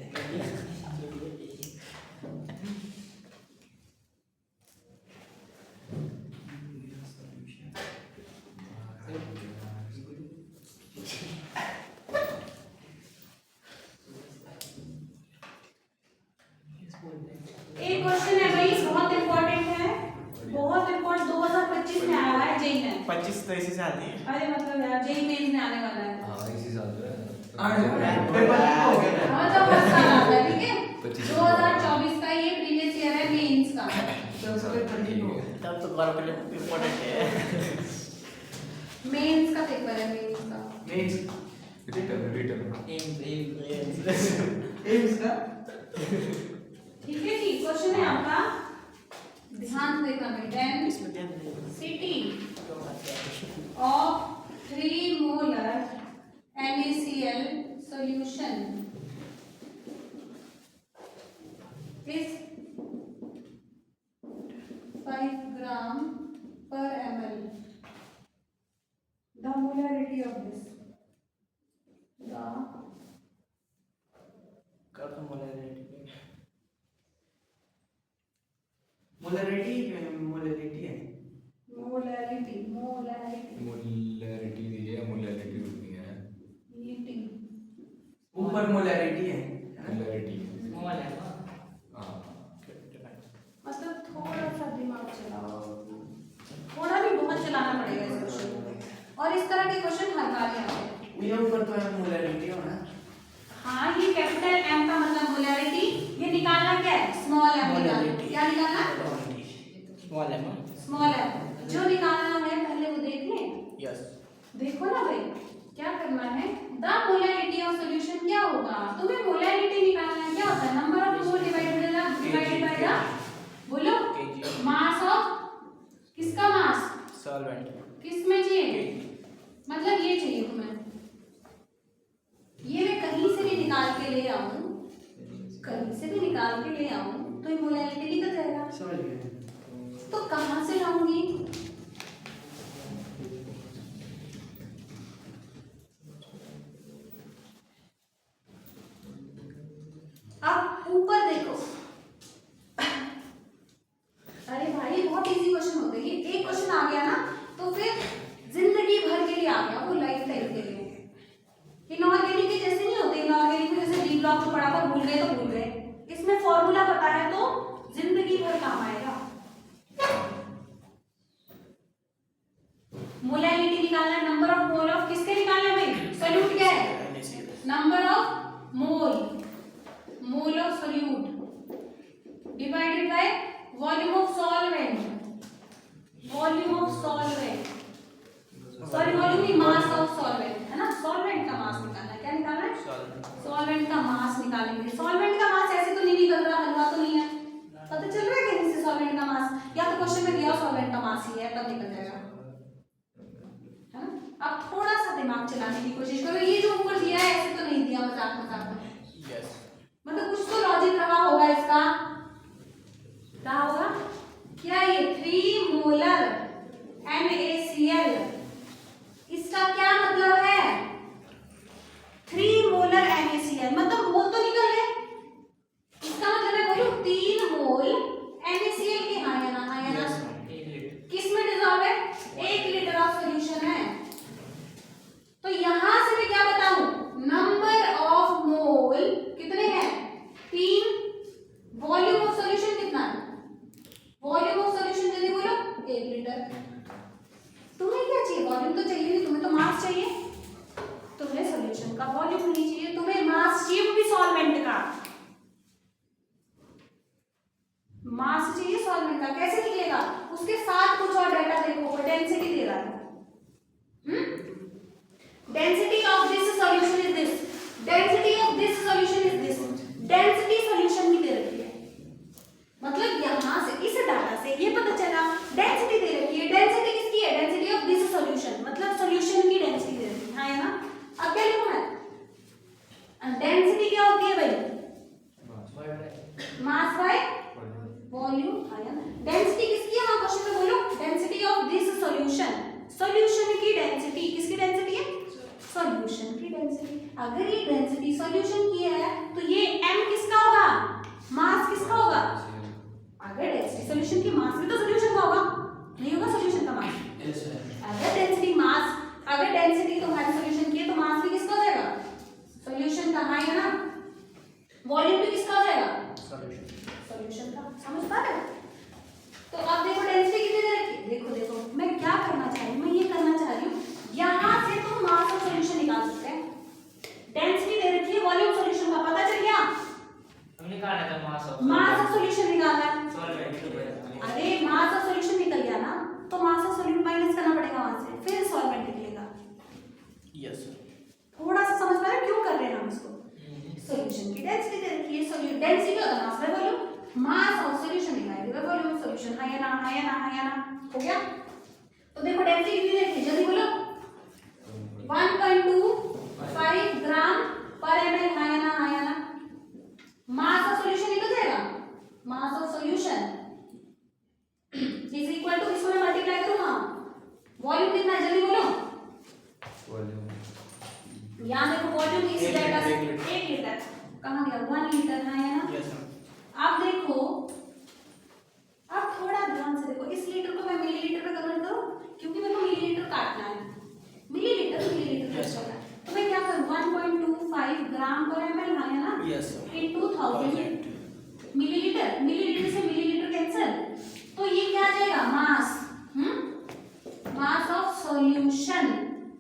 एक क्वेश्चन है भाई, बहुत इंपॉर्टेंट है, बहुत इंपॉर्टेंट, 2025 में आया है जेई में। 25 तो इसी से आती है अरे मतलब यार जेई मेंस में आने वाला है, हाँ इसी साल जो है। मतलब हर साल आता है, ठीक है? 25 2024 का ये प्रीवियस ईयर है मेंस का। तब तो दोबारा पहले इम्पोर्टेंट है। मेंस का पेपर है, मेंस का। मेंस रिटर्न एम्स का ठीक है जी, क्वेश्चन है आपका, ध्यान से देखना बेटा। इसमें ध्यान देना। सिटी तो बात क्या है? of 3 molar NaCl solution is 5 gram per ml. The molarity of this. The कर दो मोलैरिटी। मोलैरिटी मोलैरिटी है molarity मोलैरिटी दी है, मोलैरिटी होती है, eating. ऊपर मोलैरिटी है ना? मोलैरिटी मोल है ना। हाँ मतलब थोड़ा सा दिमाग चलाओ, थोड़ा भी बहुत चलाना पड़ेगा इस क्वेश्चन को। और इस तरह के क्वेश्चन हर बार ही आते हैं। ये ऊपर तो है मोलैरिटी हो ना? हाँ, ये कैपिटल एम का मतलब मोलैरिटी, ये निकालना क्या है? स्मॉल एम निकालना। क्या निकालना? स्मॉल है ना? Small m. जो निकालना है पहले वो देख लें। यस। देखो ना भाई, क्या करना है? द मोलैरिटी ऑफ सॉल्यूशन क्या होगा? तुम्हें मोलैरिटी निकालना है। क्या होता है? Number of mole divided by the, बोलो, मास ऑफ, किसका मास? सॉल्वेंट। किस में चाहिए? मतलब ये चाहिए तुम्हें। ये मैं कहीं से भी निकाल के ले आऊं, कहीं से भी निकाल के ले आऊं तो ये मोलैरिटी निकल जाएगा। समझ गए? तो कहां से लाऊंगी? अब ऊपर देखो। अरे भाई बहुत इजी क्वेश्चन होते हैं, ये एक क्वेश्चन आ गया ना तो फिर जिंदगी भर के लिए आ गया, वो लाइफ टाइम के लिए। इनऑर्गेनिक के जैसे नहीं होते, इनऑर्गेनिक में जैसे डी ब्लॉक में पढ़ा था, भूल गए तो भूल गए। इसमें फॉर्मूला पता है तो जिंदगी भर काम आएगा। मोलैरिटी निकालना है, नंबर ऑफ मोल ऑफ, किसके निकालना है भाई? सॉल्यूट क्या है? Number of mole, mole of solute divided by volume of solvent, volume of solvent, sorry volume नहीं, मास ऑफ सॉल्वेंट है ना। सॉल्वेंट का मास निकालना है। क्या निकालना है? सॉल्वेंट का मास निकालेंगे। सॉल्वेंट का मास ऐसे तो नहीं निकल रहा, हलवा तो नहीं है, पता चल रहा है कहीं से सॉल्वेंट का मास? या तो क्वेश्चन में दिया सॉल्वेंट का मास ही है, तब निकल जाएगा, है ना। अब थोड़ा सा दिमाग चलाने की कोशिश करो। ये जो ऊपर दिया है ऐसे तो नहीं दिया मजाक मजाक में, यस। मतलब कुछ तो लॉजिक रहा होगा इसका। क्या होगा? क्या ये 3 मोलर NaCl, इसका क्या मतलब है? 3 मोलर NaCl मतलब मोल तो निकल गए। इसका मतलब है बोलो 3 मोल NaCl के, हाँ या ना, हाँ या ना? किस में डिसॉल्व है? 1 लीटर ऑफ सॉल्यूशन है। तो यहां से मैं क्या बताऊं? नंबर ऑफ मोल कितने हैं? 3। वॉल्यूम ऑफ सॉल्यूशन कितना है? वॉल्यूम ऑफ सॉल्यूशन जल्दी बोलो, 1 लीटर। तुम्हें क्या चाहिए? वॉल्यूम तो चाहिए नहीं, तुम्हें तो मास चाहिए। तुम्हें सॉल्यूशन का वॉल्यूम नहीं चाहिए, तुम्हें मास चाहिए, वो भी सॉल्वेंट का। मास चाहिए सॉल्वेंट का, कैसे निकलेगा? उसके साथ कुछ और डाटा देखो, डेंसिटी दे रहा है। Density of this solution is this, density of this solution is this, density solution की दे रखी है। मतलब यहां से इस डाटा से ये पता चला डेंसिटी दे रखी है। डेंसिटी किसकी है? डेंसिटी ऑफ दिस सॉल्यूशन, मतलब सॉल्यूशन की डेंसिटी दे रखी है, हाँ या ना। अब क्या लिखूं मैं? डेंसिटी क्या होती है भाई? मास बाय वॉल्यूम, हाँ या ना। डेंसिटी किसकी है? वहां क्वेश्चन में बोलो, density of this solution, solution की डेंसिटी। किसकी डेंसिटी है? सॉल्यूशन की डेंसिटी। अगर ये डेंसिटी सॉल्यूशन की है तो ये m किसका होगा? मास किसका होगा? अगर डेंसिटी सॉल्यूशन की, मास भी तो सॉल्यूशन का होगा, नहीं होगा सॉल्यूशन का मास? अगर डेंसिटी मास, अगर डेंसिटी तुम्हारी सॉल्यूशन की है तो मास भी किसका हो जाएगा? सॉल्यूशन का, हाँ या ना। वॉल्यूम भी किसका हो जाएगा? सॉल्यूशन का। समझ पा रहे हो? तो अब देखो डेंसिटी कितनी दे रखी है। देखो देखो मैं क्या करना चाह रही हूँ, मैं ये करना चाह रही हूँ, यहां से तुम मास ऑफ सॉल्यूशन निकाल सकते हैं। डेंसिटी दे रखी है, वॉल्यूम सॉल्यूशन का पता चल गया। हमने कहा था मास ऑफ सॉल्यूशन निकालना है। सॉल्वेंट। अरे मास ऑफ सॉल्यूशन निकल गया ना, यस थोड़ा सा समझ पा रहे हो क्यों कर रहे हैं हम इसको? सॉल्यूशन की डेंसिटी दे रखी है, सॉल्यूट डेंसिटी होता है मास by volume, mass of solution divided by volume, solution है या ना हो गया। तो देखो डेंसिटी कितनी देखी जल्दी बोलो, 1.25 ग्राम पर ml है या ना। मास ऑफ सॉल्यूशन निकल जाएगा, mass of solution is equal to, इसको मैं मल्टीप्लाई करूंगा, वॉल्यूम कितना है जल्दी बोलो। वॉल्यूम यहाँ देखो वॉल्यूम इज एक दैट लीटर, 1 लीटर, कहाँ गया 1 लीटर है या ना। यस अब देखो, अब थोड़ा ध्यान से देखो, इस लीटर को मैं मिलीलीटर में कन्वर्ट करूं क्योंकि मेरे को मिलीलीटर काटना है, मिलीलीटर Yes. करना है। तो मैं क्या करूं 1.25 ग्राम पर ml है ना, यस इन 2000 मिलीलीटर, मिलीलीटर से मिलीलीटर कैंसिल, तो ये क्या आ जाएगा मास, मास ऑफ सॉल्यूशन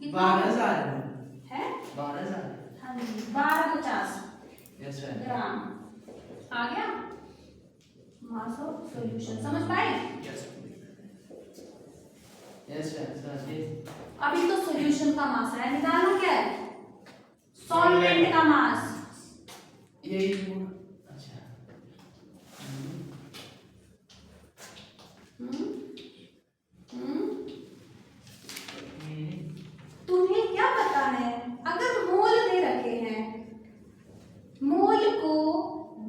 12,000 है, 12,000 हाँ जी 1250 यस सर ग्राम आ गया, मास ऑफ सॉल्यूशन समझ पाए। यस सर अभी तो सॉल्यूशन का मास है, निकालना क्या है, सॉल्वेंट का मास। यही अच्छा हम्म तुम्हें क्या पता है, अगर मोल दे रखे हैं, मोल को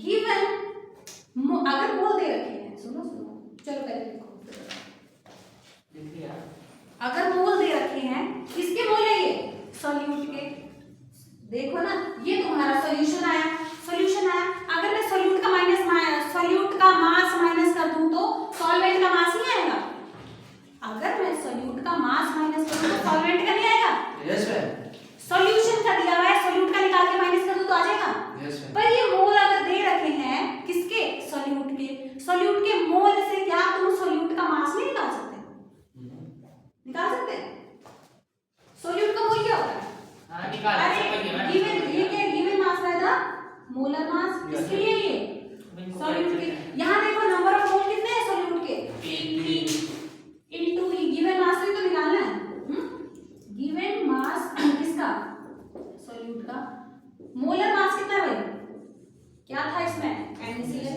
गिवन, अगर मोल दे रखे हैं, सुनो चलो पहले देखो, लिख लिया अगर मोल दे रखे हैं, किसके मोल है ये, सॉल्यूट के, देखो ना ये तुम्हारा सॉल्यूशन आया, अगर मैं सॉल्यूट का मास माइनस कर दूं तो सॉल्वेंट का मास नहीं आएगा, अगर मैं सॉल्यूट का मास माइनस करूं तो सॉल्वेंट का नहीं आएगा, यस सर सॉल्यूशन का दिया हुआ है, सॉल्यूट का निकाल के माइनस कर दूं तो आ जाएगा। यस सर पर ये मोल अगर दे रखे हैं किसके, सॉल्यूट के मोल से क्या तुम सॉल्यूट का मास नहीं निकाल सकते, निकाल सकते हैं, सॉल्यूट का मोल क्या होता है, हाँ निकाल सकते हैं गिवन, ये क्या गिवन मास है द मोलर मास, किसके लिए ये सॉल्यूट के, यहाँ देखो नंबर ऑफ मोल कितने हैं सॉल्यूट के, 3 इनटू ये गिवन मास तो निकालना है, गिवन मास किसका, सॉल्यूट का, मोलर मास कितना है भाई, क्या था इसमें NaCl,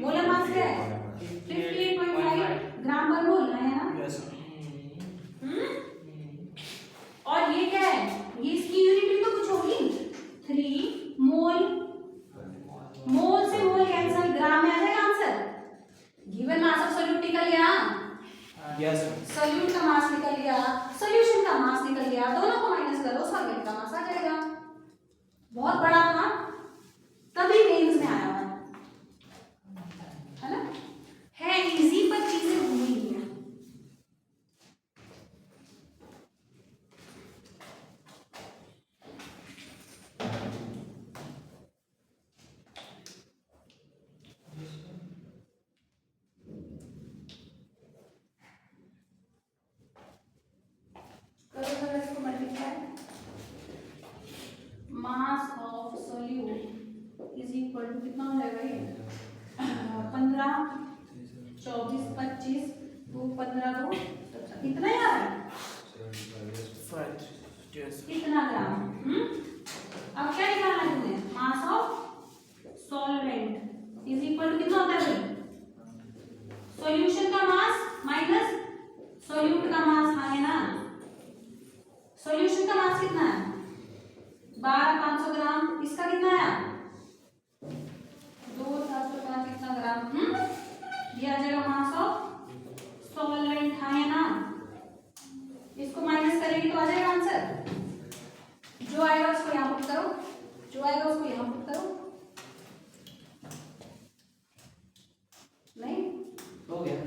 मोलर मास क्या है 58.5 ग्राम पर मोल है ना। यस और ये क्या है, ये इसकी यूनिट भी तो कुछ होगी, 3 मोल, मोल से मोल कैंसिल, ग्राम में आ जाएगा answer, given mass of solute निकल गया, यस सॉल्यूट का मास निकल गया, सॉल्यूशन का मास निकल गया, दोनों को माइनस करो सॉल्वेंट का मास आ जाएगा, बहुत बड़ा था तभी मेंस में आया हुआ है ना, है इजी पर चीजें भूल गई हैं। करो जरा इसको multiply, mass of solute is equal to कितना हो जाएगा ये 15 24 25 2 15 2 इतना ही आ रहा है, कितना ग्राम, अब क्या निकालना है तुम्हें, mass of solvent is equal to कितना होता है भाई, सॉल्यूशन का मास माइनस सॉल्यूट का मास है ना, सॉल्यूशन का मास कितना है 12,500 ग्राम, इसका कितना आया 2,705 कितना ग्राम, ये आ जाएगा मास ऑफ सॉल्वेंट है ना, इसको माइनस करेंगे तो आ जाएगा आंसर, जो आएगा उसको यहाँ पुट करो, जो आएगा उसको यहाँ पुट करो, नहीं हो गया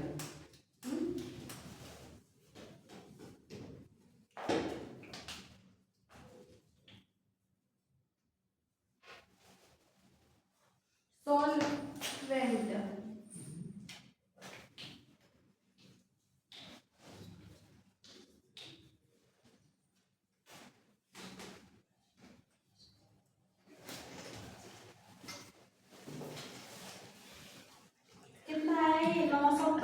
सॉल्वेंट कितना है ये 950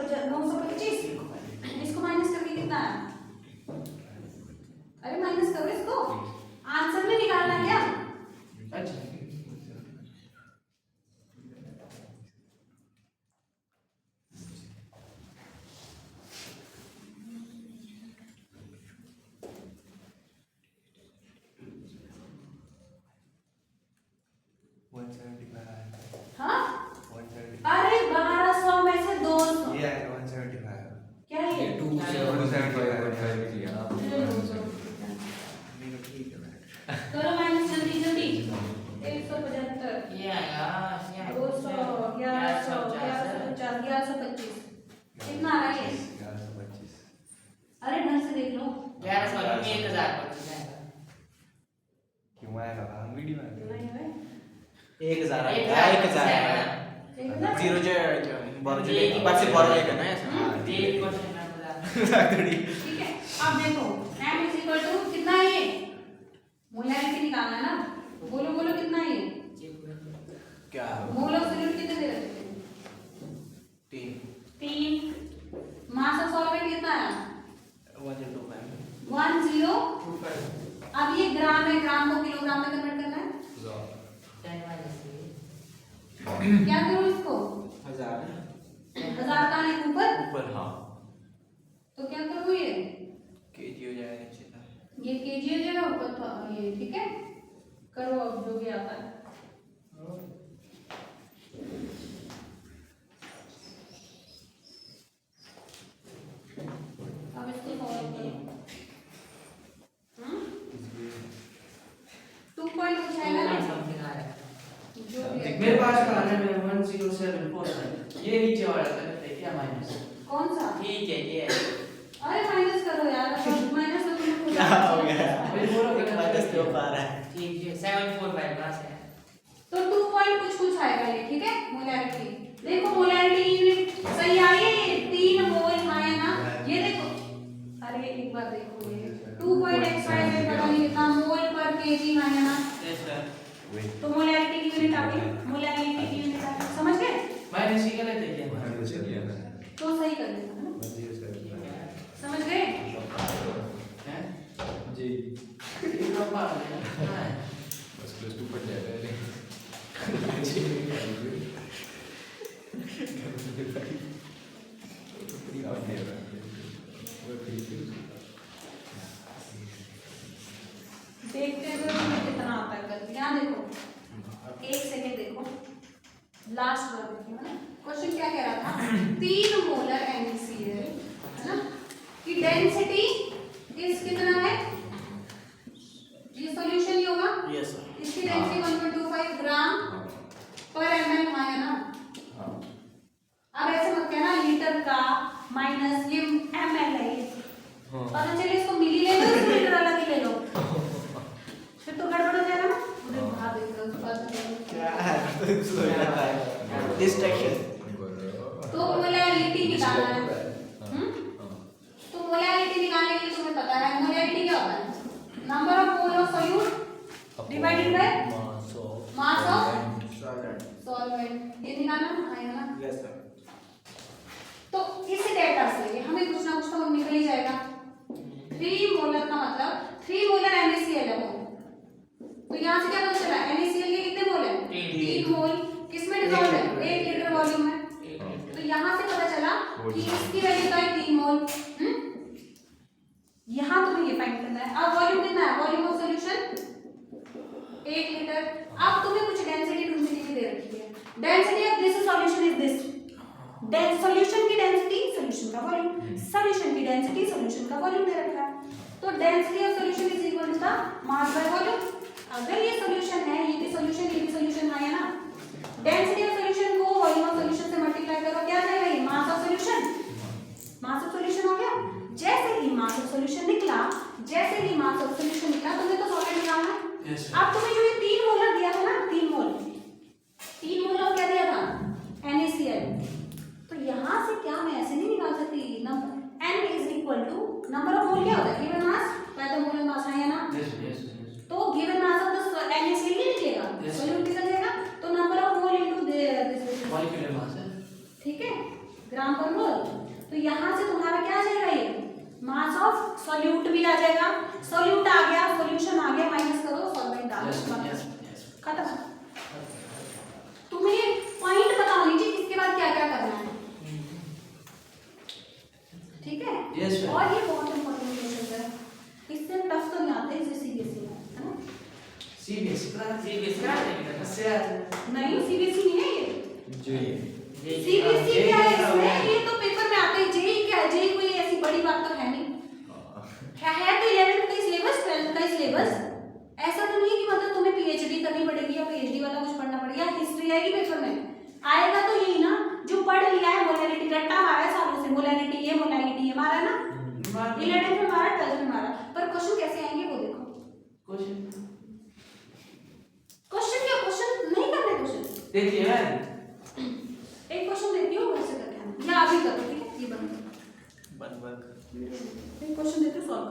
अभी 1000 पर जाएगा। क्यों आएगा वीडियो में नहीं है 1000 1000 जीरो जो बारह जो एक बार से बारह लेकर ना ऐसा ये क्वेश्चन में बता ठीक है। अब देखो m इज इक्वल टू कितना है ये मोलैरिटी निकालना है ना। बोलो बोलो कितना है ये क्या मोल ऑफ सॉल्यूट कितने दे रखे थे 3 मास ऑफ सॉल्वेंट कितना है 10। अब ये ग्राम है, ग्राम को किलोग्राम में कन्वर्ट करना है। 10 माइनस क्या करूं इसको 1000 1000 का है ऊपर, ऊपर हाँ तो क्या करूं ये केजी हो जाएगा नीचे का ये केजी हो जाएगा ऊपर तो ये ठीक है। करो अब जो भी आता है। अब इसको सॉल्व करो। 2 पॉइंट कुछ आएगा ना समथिंग आ रहा है। जो भी है। मेरे पास का आने में 1074 ये नीचे वाला था क्या माइनस कौन सा ठीक है ये अरे माइनस करो यार माइनस तो तुमने खुद क्या हो गया मेरे बोलो कि माइनस क्यों पा रहा है ठीक है 745 क्लास है। तो 2 पॉइंट कुछ कुछ आएगा ये ठीक है। मोलैरिटी देखो मोलैरिटी यूनिट सही आई है 3 मोल आया ना ये देखो। अरे एक बार देखो ये 2.xyz पता नहीं कितना मोल पर केजी आया ना। यस सर तो मोलैरिटी की यूनिट आ गई मोलैरिटी की यूनिट आ गई समझ गए। माइनस ही गलत है क्या तो सही कर देना है ना समझ गए। हैं जी इतना पार है बस +2 पढ़ जाएगा देखते हुए तुम्हें कितना आता है कर यहाँ देखो 1 सेकंड देखो लास्ट बार देखिए ना क्वेश्चन क्या कह रहा था 3 मोलर NaCl है ना कि डेंसिटी इस कितना है ये सॉल्यूशन ही होगा यस सर इसकी डेंसिटी 1.25 ग्राम पर ml है ना। अब ऐसे मत कहना लीटर का माइनस ये ml है पता चले इसको मिली ले लो इसको लीटर अलग ही ले लो फिर तो गड़बड़ हो जाएगा ना। उधर बाहर देख लो उसके बाद क्या है डिस्ट्रैक्शन तो मोलैरिटी निकालना है। तो मोलैरिटी निकालने के लिए तुम्हें पता है मोलैरिटी क्या होता है number of mole of solute divided by mass of solvent ये निकालना आएगा ना। यस सर तो इस डेटा से हमें कुछ ना कुछ तो निकल ही जाएगा। 3 मोलर का मतलब 3 मोलर NaCl है वो तो यहाँ से क्या पता चला NaCl के कितने मोल है 3 मोल किसमें डिसॉल्व है 1 लीटर वॉल्यूम में। तो यहाँ से पता चला कि इसकी वैल्यू क्या है 3 मोल। यहाँ तुम्हें ये फाइंड करना है। अब वॉल्यूम कितना है वॉल्यूम ऑफ सॉल्यूशन 1 लीटर। अब तुम्हें कुछ डेंसिटी ढूंढने की दे रखी है density of this solution is this solution की डेंसिटी सॉल्यूशन का वॉल्यूम सॉल्यूशन की डेंसिटी सॉल्यूशन का वॉल्यूम दे रखा है। तो density of solution is equal to the mass by volume. अगर ये सॉल्यूशन है ये भी सॉल्यूशन आया ना डेंसिटी ऑफ सॉल्यूशन को वॉल्यूम ऑफ सॉल्यूशन से मल्टीप्लाई करो क्या आएगा ये मास ऑफ सॉल्यूशन हो गया। जैसे ही मास ऑफ सॉल्यूशन निकला तुम्हें तो सॉल्वेंट निकालना है। अब तुम्हें जो ये 3 मोलर दिया था ना 3 मोल ऑफ क्या दिया था NaCl। तो यहाँ से क्या मैं ऐसे नहीं निकाल सकती number n is equal to number of mole क्या होता है given mass by the molar mass है ना। तो given mass of the NaCl ही निकलेगा सॉल्यूट निकल जाएगा। तो number of mole into this molecular mass है ठीक है ग्राम पर मोल। तो यहाँ से तुम्हारा क्या आ जाएगा ये मास ऑफ सॉल्यूट भी आ जाएगा। सॉल्यूट आ गया सॉल्यूशन आ गया माइनस करो सॉल्वेंट आ गया खत्म। तुम्हें पॉइंट पता होनी चाहिए इसके बाद क्या क्या करना है ठीक है। Yes, sir. और ये बहुत इंपॉर्टेंट क्वेश्चन है इससे टफ तो नहीं आते जैसे सीबीएसई है ना। सीबीएसई नहीं सीबीएसई नहीं है ये जी सीबीएसई क्या है इसमें ये तो पेपर में आते हैं। जेई क्या है जेई कोई ऐसी बड़ी बात तो है नहीं है तो 11th का सिलेबस 12th का सिलेबस ऐसा तो नहीं है कि मतलब तुम्हें पीएचडी करनी पड़ेगी या पीएचडी वाला कुछ पढ़ना पड़ेगा। हिस्ट्री आएगी पेपर में आएगा तो यही ना जो पढ़ लिया है मोलैरिटी रट्टा मारा है सालों से मोलैरिटी ये मारा है ना 11th में मारा 12th में मारा पर क्वेश्चन देती है मैम एक क्वेश्चन देती हूँ वैसे करके आना या अभी करो ठीक है ये बंद करो बंद बंद एक क्वेश्चन देती हूँ सॉल्व